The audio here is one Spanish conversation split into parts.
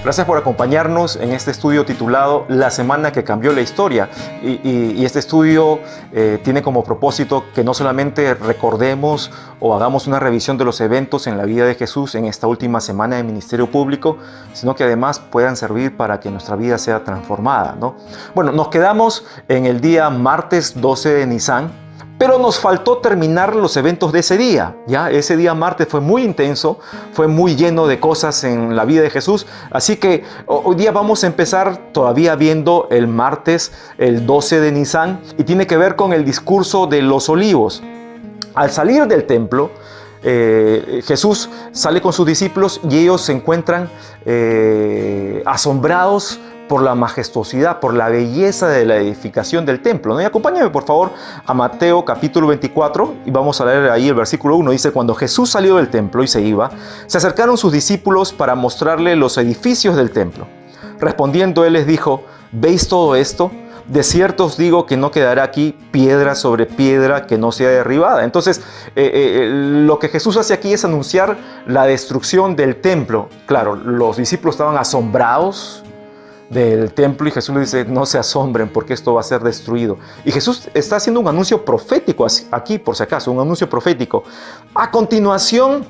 Gracias por acompañarnos en este estudio titulado La Semana que Cambió la Historia. Y este estudio tiene como propósito que no solamente recordemos o hagamos una revisión de los eventos en la vida de Jesús en esta última semana de ministerio público, sino que además puedan servir para que nuestra vida sea transformada, ¿no? Bueno, nos quedamos en el día martes 12 de Nisan, pero nos faltó terminar los eventos de ese día, ¿ya? Ese día martes fue muy intenso, fue muy lleno de cosas en la vida de Jesús. Así que hoy día vamos a empezar todavía viendo el martes, el 12 de Nisan, y tiene que ver con el discurso de los olivos. Al salir del templo, Jesús sale con sus discípulos y ellos se encuentran asombrados por la majestuosidad, por la belleza de la edificación del templo, ¿no? Y acompáñame por favor a Mateo capítulo 24 y vamos a leer ahí el versículo 1. Dice: cuando Jesús salió del templo y se iba, se acercaron sus discípulos para mostrarle los edificios del templo. Respondiendo él les dijo: ¿veis todo esto? De cierto os digo que no quedará aquí piedra sobre piedra que no sea derribada. Entonces, lo que Jesús hace aquí es anunciar la destrucción del templo. Claro, los discípulos estaban asombrados del templo y Jesús les dice: no se asombren porque esto va a ser destruido. Y Jesús está haciendo un anuncio profético aquí, por si acaso, un anuncio profético. A continuación,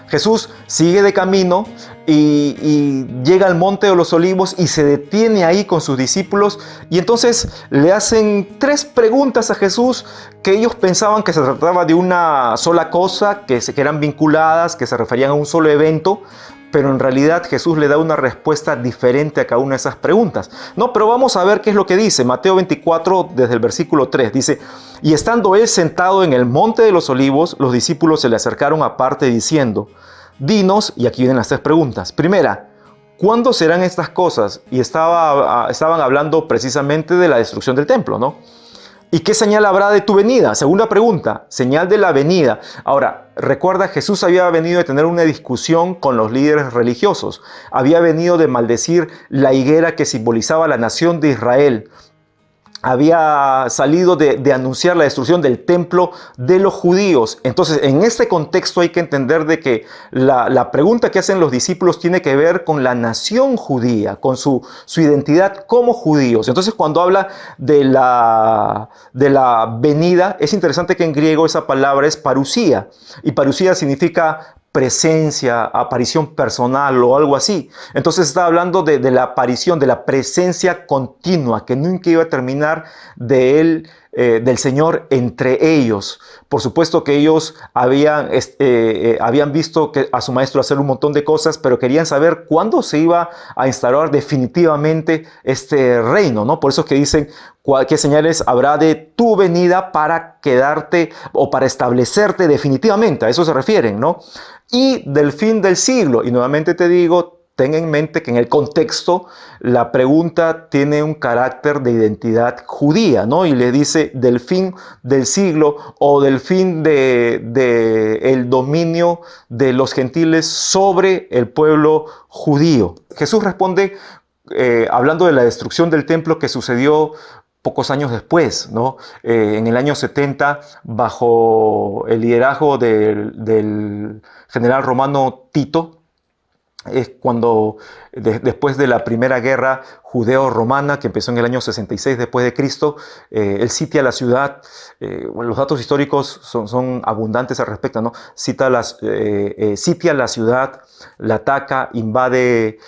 Jesús sigue de camino y llega al Monte de los Olivos y se detiene ahí con sus discípulos, y entonces le hacen 3 preguntas a Jesús que ellos pensaban que se trataba de una sola cosa, que eran vinculadas, que se referían a un solo evento. Pero en realidad Jesús le da una respuesta diferente a cada una de esas preguntas. No, pero vamos a ver qué es lo que dice. Mateo 24, desde el versículo 3, dice: y estando él sentado en el Monte de los Olivos, los discípulos se le acercaron aparte diciendo: dinos, y aquí vienen las 3 preguntas. Primera, ¿cuándo serán estas cosas? Y estaban hablando precisamente de la destrucción del templo, ¿no? ¿Y qué señal habrá de tu venida? Segunda pregunta, señal de la venida. Ahora, recuerda, Jesús había venido de tener una discusión con los líderes religiosos. Había venido de maldecir la higuera que simbolizaba la nación de Israel. Había salido de anunciar la destrucción del templo de los judíos. Entonces, en este contexto hay que entender de que la pregunta que hacen los discípulos tiene que ver con la nación judía, con su identidad como judíos. Entonces, cuando habla de la venida, es interesante que en griego esa palabra es parusía. Y parusía significa presencia, aparición personal o algo así. Entonces está hablando de la aparición, de la presencia continua que nunca iba a terminar de él, del Señor entre ellos. Por supuesto que ellos habían visto a su maestro hacer un montón de cosas, pero querían saber cuándo se iba a instaurar definitivamente este reino, ¿no? Por eso es que dicen: ¿qué señales habrá de tu venida para quedarte o para establecerte definitivamente? A eso se refieren, ¿no? Y del fin del siglo. Y nuevamente te digo, ten en mente que en el contexto la pregunta tiene un carácter de identidad judía, ¿no? Y le dice del fin del siglo o del fin del dominio de los gentiles sobre el pueblo judío. Jesús responde hablando de la destrucción del templo que sucedió pocos años después, ¿no? En el año 70, bajo el liderazgo del general romano Tito, es cuando después de la primera guerra judeo-romana, que empezó en el año 66 después de Cristo, él sitia la ciudad. Bueno, los datos históricos son abundantes al respecto, ¿no? Sitia la ciudad, la ataca, invade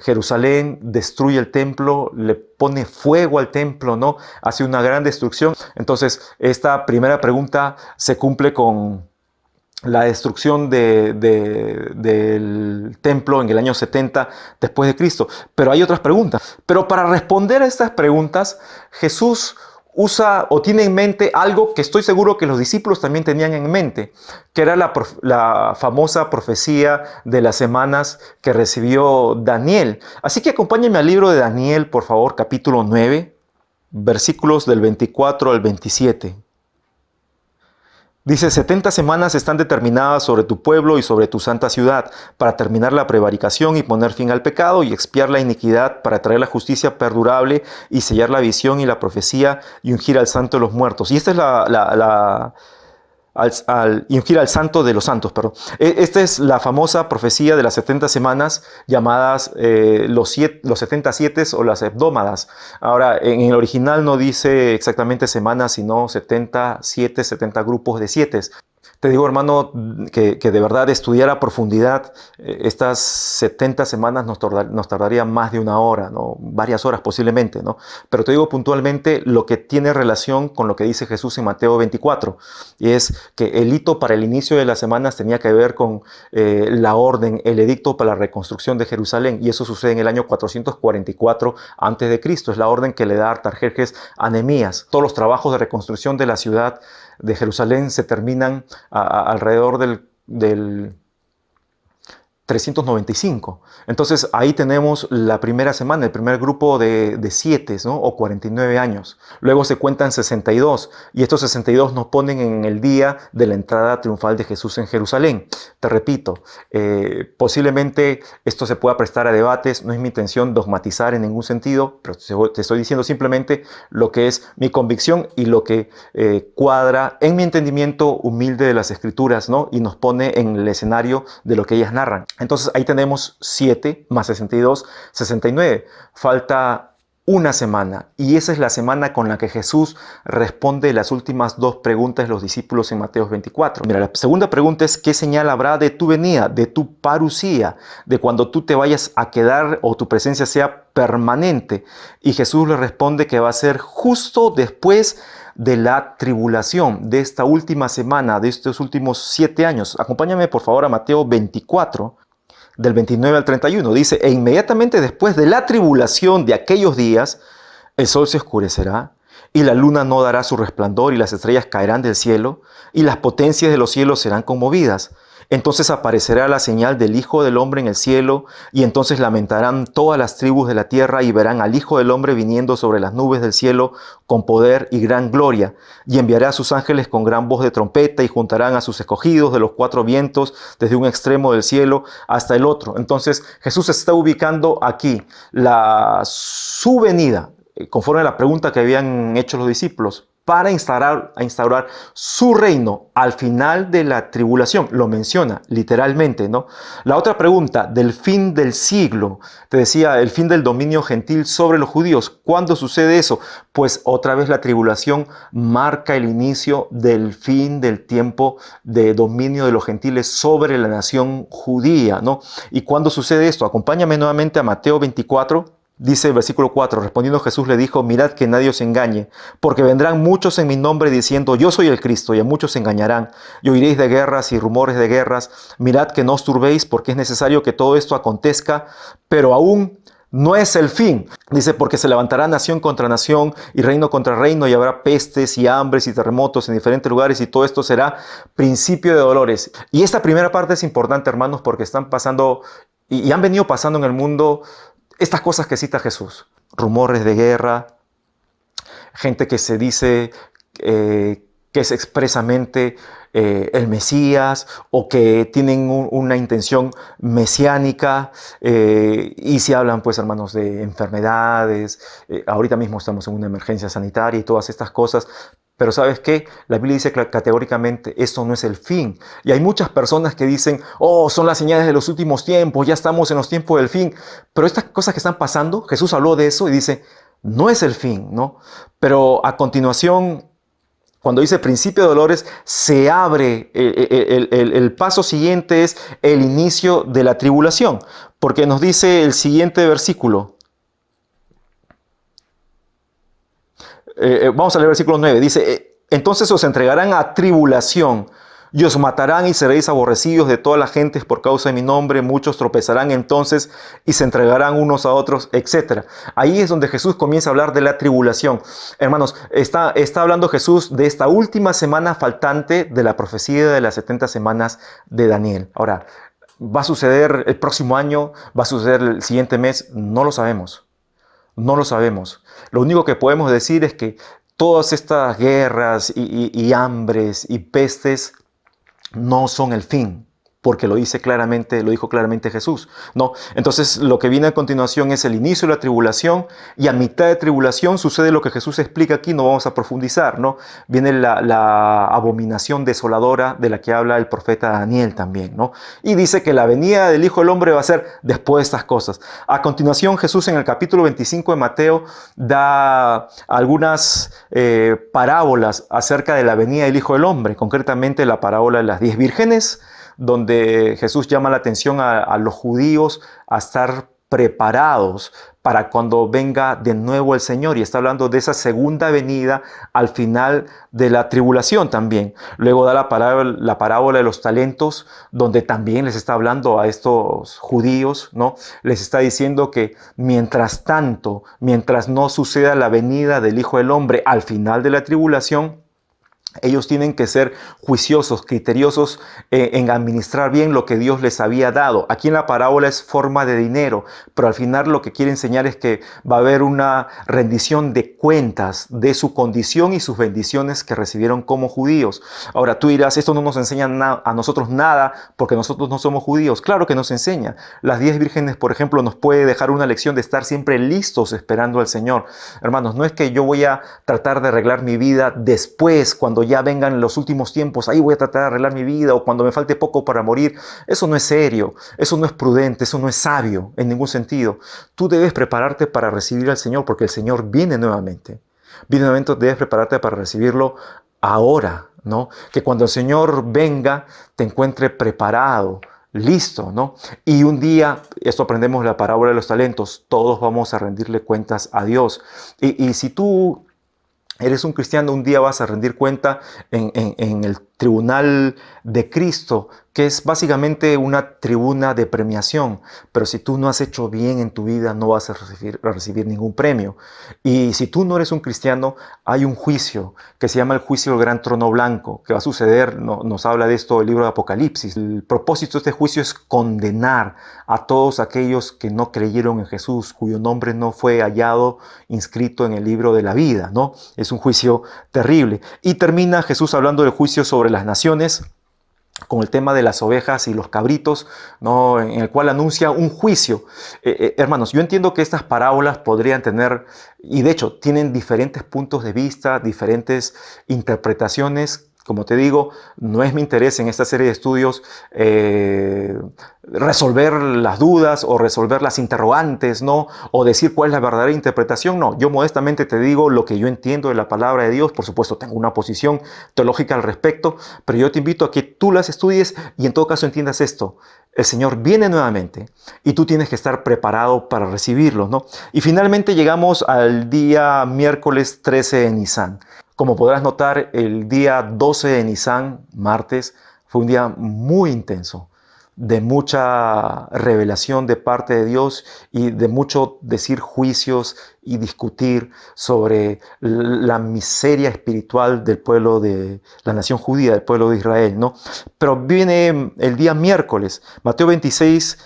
Jerusalén, destruye el templo, le pone fuego al templo, ¿no? Hace una gran destrucción. Entonces, esta primera pregunta se cumple con la destrucción del templo en el año 70 después de Cristo. Pero hay otras preguntas. Pero para responder a estas preguntas, Jesús usa o tiene en mente algo que estoy seguro que los discípulos también tenían en mente, que era la famosa profecía de las semanas que recibió Daniel. Así que acompáñenme al libro de Daniel, por favor, capítulo 9, versículos del 24 al 27. Dice: 70 semanas están determinadas sobre tu pueblo y sobre tu santa ciudad, para terminar la prevaricación y poner fin al pecado y expiar la iniquidad, para traer la justicia perdurable y sellar la visión y la profecía y ungir al santo de los muertos. Y esta es y ungir al santo de los santos, perdón. Esta es la famosa profecía de las 70 semanas llamadas los 70 sietes o las hebdómadas. Ahora, en el original no dice exactamente semanas, sino 70 siete, 70 grupos de sietes. Te digo, hermano, que de verdad estudiar a profundidad estas 70 semanas nos tardaría más de una hora, ¿no? Varias horas posiblemente, ¿no? Pero te digo puntualmente lo que tiene relación con lo que dice Jesús en Mateo 24, y es que el hito para el inicio de las semanas tenía que ver con la orden, el edicto para la reconstrucción de Jerusalén, y eso sucede en el año 444 a.C. Es la orden que le da Artajerjes a Nehemías. Todos los trabajos de reconstrucción de la ciudad de Jerusalén se terminan alrededor del 395. Entonces ahí tenemos la primera semana, el primer grupo de 7, ¿no? O 49 años. Luego se cuentan 62 y estos 62 nos ponen en el día de la entrada triunfal de Jesús en Jerusalén. Te repito, posiblemente esto se pueda prestar a debates, no es mi intención dogmatizar en ningún sentido, pero te estoy diciendo simplemente lo que es mi convicción y lo que cuadra en mi entendimiento humilde de las Escrituras, ¿no? Y nos pone en el escenario de lo que ellas narran. Entonces ahí tenemos 7 más 62, 69. Falta una semana y esa es la semana con la que Jesús responde las últimas 2 preguntas de los discípulos en Mateo 24. Mira, la segunda pregunta es: ¿qué señal habrá de tu venida, de tu parusía, de cuando tú te vayas a quedar o tu presencia sea permanente? Y Jesús le responde que va a ser justo después de la tribulación, de esta última semana, de estos últimos 7 años. Acompáñame por favor a Mateo 24, del 29 al 31. Dice: e inmediatamente después de la tribulación de aquellos días, el sol se oscurecerá, y la luna no dará su resplandor, y las estrellas caerán del cielo, y las potencias de los cielos serán conmovidas. Entonces aparecerá la señal del Hijo del Hombre en el cielo, y entonces lamentarán todas las tribus de la tierra y verán al Hijo del Hombre viniendo sobre las nubes del cielo con poder y gran gloria. Y enviará a sus ángeles con gran voz de trompeta y juntarán a sus escogidos de los 4 vientos desde un extremo del cielo hasta el otro. Entonces Jesús está ubicando aquí su venida, conforme a la pregunta que habían hecho los discípulos, para instaurar su reino al final de la tribulación. Lo menciona literalmente, ¿no? La otra pregunta, del fin del siglo. Te decía, el fin del dominio gentil sobre los judíos. ¿Cuándo sucede eso? Pues otra vez la tribulación marca el inicio del fin del tiempo de dominio de los gentiles sobre la nación judía, ¿no? ¿Y cuándo sucede esto? Acompáñame nuevamente a Mateo 24. Dice el versículo 4, respondiendo Jesús le dijo: mirad que nadie os engañe, porque vendrán muchos en mi nombre diciendo: yo soy el Cristo, y a muchos se engañarán, y oiréis de guerras y rumores de guerras. Mirad que no os turbéis, porque es necesario que todo esto acontezca, pero aún no es el fin. Dice: porque se levantará nación contra nación y reino contra reino, y habrá pestes y hambres y terremotos en diferentes lugares, y todo esto será principio de dolores. Y esta primera parte es importante, hermanos, porque están pasando y han venido pasando en el mundo estas cosas que cita Jesús: rumores de guerra, gente que se dice que es expresamente el Mesías, o que tienen una intención mesiánica, y se hablan, pues, hermanos, de enfermedades. Ahorita mismo estamos en una emergencia sanitaria y todas estas cosas. Pero ¿sabes qué? La Biblia dice categóricamente: esto no es el fin. Y hay muchas personas que dicen: oh, son las señales de los últimos tiempos, ya estamos en los tiempos del fin. Pero estas cosas que están pasando, Jesús habló de eso y dice: no es el fin, ¿no? Pero a continuación, cuando dice principio de dolores, se abre, el paso siguiente es el inicio de la tribulación. Porque nos dice el siguiente versículo. Vamos a leer el versículo 9. Dice: entonces os entregarán a tribulación y os matarán y seréis aborrecidos de todas las gentes por causa de mi nombre. Muchos tropezarán entonces y se entregarán unos a otros, etc. Ahí es donde Jesús comienza a hablar de la tribulación. Hermanos, está hablando Jesús de esta última semana faltante de la profecía de las 70 semanas de Daniel. Ahora, ¿va a suceder el próximo año? ¿Va a suceder el siguiente mes? No lo sabemos. No lo sabemos. Lo único que podemos decir es que todas estas guerras y hambres y pestes no son el fin. porque lo dijo claramente Jesús, ¿no? Entonces, lo que viene a continuación es el inicio de la tribulación, y a mitad de tribulación sucede lo que Jesús explica aquí, no vamos a profundizar, ¿no? Viene la abominación desoladora de la que habla el profeta Daniel también, ¿no? Y dice que la venida del Hijo del Hombre va a ser después de estas cosas. A continuación, Jesús en el capítulo 25 de Mateo da algunas parábolas acerca de la venida del Hijo del Hombre, concretamente la parábola de las 10 vírgenes, donde Jesús llama la atención a los judíos a estar preparados para cuando venga de nuevo el Señor, y está hablando de esa segunda venida al final de la tribulación también. Luego da la parábola de los talentos, donde también les está hablando a estos judíos, ¿no? Les está diciendo que mientras tanto, mientras no suceda la venida del Hijo del Hombre al final de la tribulación, ellos tienen que ser juiciosos, criteriosos en administrar bien lo que Dios les había dado. Aquí en la parábola es forma de dinero, pero al final lo que quiere enseñar es que va a haber una rendición de cuentas de su condición y sus bendiciones que recibieron como judíos. Ahora tú dirás, esto no nos enseña a nosotros nada porque nosotros no somos judíos. Claro que nos enseña. Las 10 vírgenes, por ejemplo, nos puede dejar una lección de estar siempre listos esperando al Señor. Hermanos, no es que yo voy a tratar de arreglar mi vida después, cuando ya vengan los últimos tiempos, ahí voy a tratar de arreglar mi vida, o cuando me falte poco para morir. Eso no es serio, eso no es prudente, eso no es sabio en ningún sentido. Tú debes prepararte para recibir al Señor, porque el Señor viene nuevamente. Viene nuevamente, debes prepararte para recibirlo ahora, ¿no? Que cuando el Señor venga, te encuentre preparado, listo, ¿no? Y un día, esto aprendemos en la parábola de los talentos, todos vamos a rendirle cuentas a Dios. Y si tú eres un cristiano, un día vas a rendir cuenta en el tribunal de Cristo, que es básicamente una tribuna de premiación. Pero si tú no has hecho bien en tu vida, no vas a recibir ningún premio. Y si tú no eres un cristiano, hay un juicio que se llama el juicio del gran trono blanco, que va a suceder, nos habla de esto el libro de Apocalipsis. El propósito de este juicio es condenar a todos aquellos que no creyeron en Jesús, cuyo nombre no fue hallado inscrito en el libro de la vida, ¿no? Es un juicio terrible. Y termina Jesús hablando del juicio sobre las naciones, con el tema de las ovejas y los cabritos, ¿no? En el cual anuncia un juicio. Hermanos, yo entiendo que estas parábolas podrían tener, y de hecho tienen diferentes puntos de vista, diferentes interpretaciones. Como te digo, no es mi interés en esta serie de estudios resolver las dudas o resolver las interrogantes, ¿no? O decir cuál es la verdadera interpretación. No, yo modestamente te digo lo que yo entiendo de la palabra de Dios. Por supuesto, tengo una posición teológica al respecto, pero yo te invito a que tú las estudies y en todo caso entiendas esto. El Señor viene nuevamente y tú tienes que estar preparado para recibirlo, ¿no? Y finalmente llegamos al día miércoles 13 de Nisan. Como podrás notar, el día 12 de Nisan, martes, fue un día muy intenso, de mucha revelación de parte de Dios y de mucho decir juicios y discutir sobre la miseria espiritual del pueblo de la nación judía, del pueblo de Israel, ¿no? Pero viene el día miércoles, Mateo 26,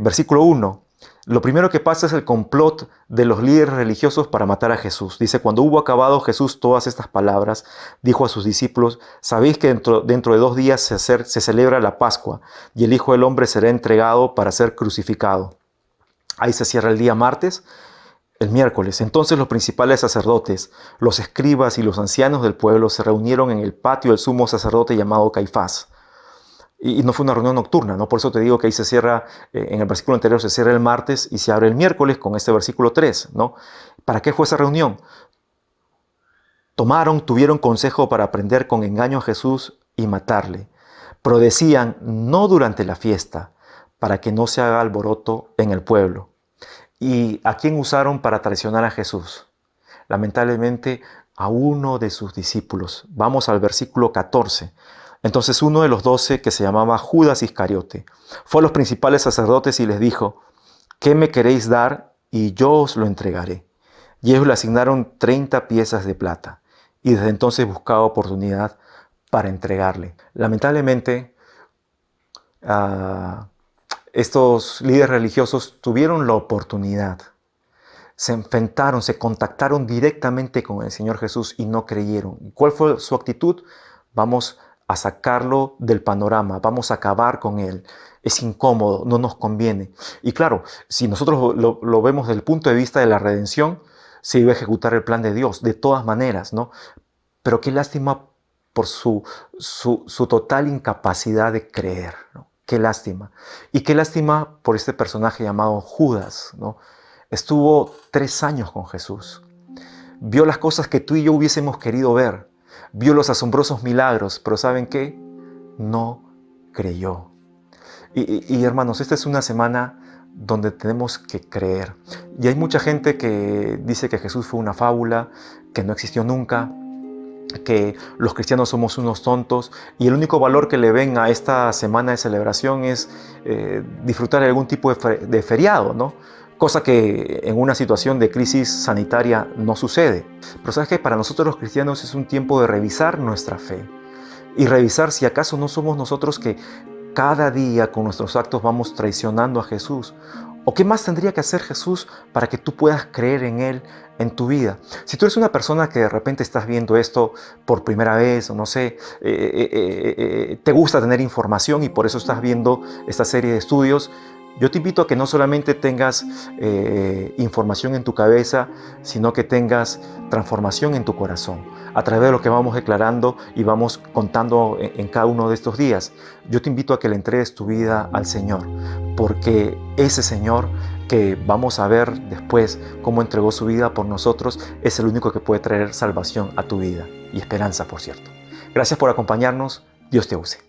versículo 1. Lo primero que pasa es el complot de los líderes religiosos para matar a Jesús. Dice, cuando hubo acabado Jesús todas estas palabras, dijo a sus discípulos, sabéis que dentro de 2 días se celebra la Pascua y el Hijo del Hombre será entregado para ser crucificado. Ahí se cierra el día martes. El miércoles, entonces los principales sacerdotes, los escribas y los ancianos del pueblo se reunieron en el patio del sumo sacerdote llamado Caifás. Y no fue una reunión nocturna, ¿no? Por eso te digo que ahí se cierra, en el versículo anterior se cierra el martes y se abre el miércoles con este versículo 3, ¿no? ¿Para qué fue esa reunión? Tuvieron consejo para prender con engaño a Jesús y matarle. Pero decían, no durante la fiesta, para que no se haga alboroto en el pueblo. ¿Y a quién usaron para traicionar a Jesús? Lamentablemente, a uno de sus discípulos. Vamos al versículo 14. Entonces uno de los 12, que se llamaba Judas Iscariote, fue a los principales sacerdotes y les dijo, ¿qué me queréis dar? Y yo os lo entregaré. Y ellos le asignaron 30 piezas de plata, y desde entonces buscaba oportunidad para entregarle. Lamentablemente, estos líderes religiosos tuvieron la oportunidad. Se enfrentaron, se contactaron directamente con el Señor Jesús y no creyeron. ¿Y cuál fue su actitud? Vamos a sacarlo del panorama, vamos a acabar con él. Es incómodo, no nos conviene. Y claro, si nosotros lo vemos desde el punto de vista de la redención, se iba a ejecutar el plan de Dios, de todas maneras, ¿no? Pero qué lástima por su total incapacidad de creer, ¿no? Qué lástima. Y qué lástima por este personaje llamado Judas, ¿no? Estuvo 3 años con Jesús. Vio las cosas que tú y yo hubiésemos querido ver. Vio los asombrosos milagros, pero ¿saben qué? No creyó. Y hermanos, esta es una semana donde tenemos que creer. Y hay mucha gente que dice que Jesús fue una fábula, que no existió nunca, que los cristianos somos unos tontos y el único valor que le ven a esta semana de celebración es disfrutar de algún tipo de feriado, ¿no? Cosa que en una situación de crisis sanitaria no sucede. Pero sabes que para nosotros los cristianos es un tiempo de revisar nuestra fe y revisar si acaso no somos nosotros que cada día con nuestros actos vamos traicionando a Jesús. ¿O qué más tendría que hacer Jesús para que tú puedas creer en Él en tu vida? Si tú eres una persona que de repente estás viendo esto por primera vez, o no sé, te gusta tener información y por eso estás viendo esta serie de estudios, yo te invito a que no solamente tengas información en tu cabeza, sino que tengas transformación en tu corazón. A través de lo que vamos declarando y vamos contando en cada uno de estos días, yo te invito a que le entregues tu vida al Señor, porque ese Señor que vamos a ver después cómo entregó su vida por nosotros, es el único que puede traer salvación a tu vida y esperanza, por cierto. Gracias por acompañarnos. Dios te use.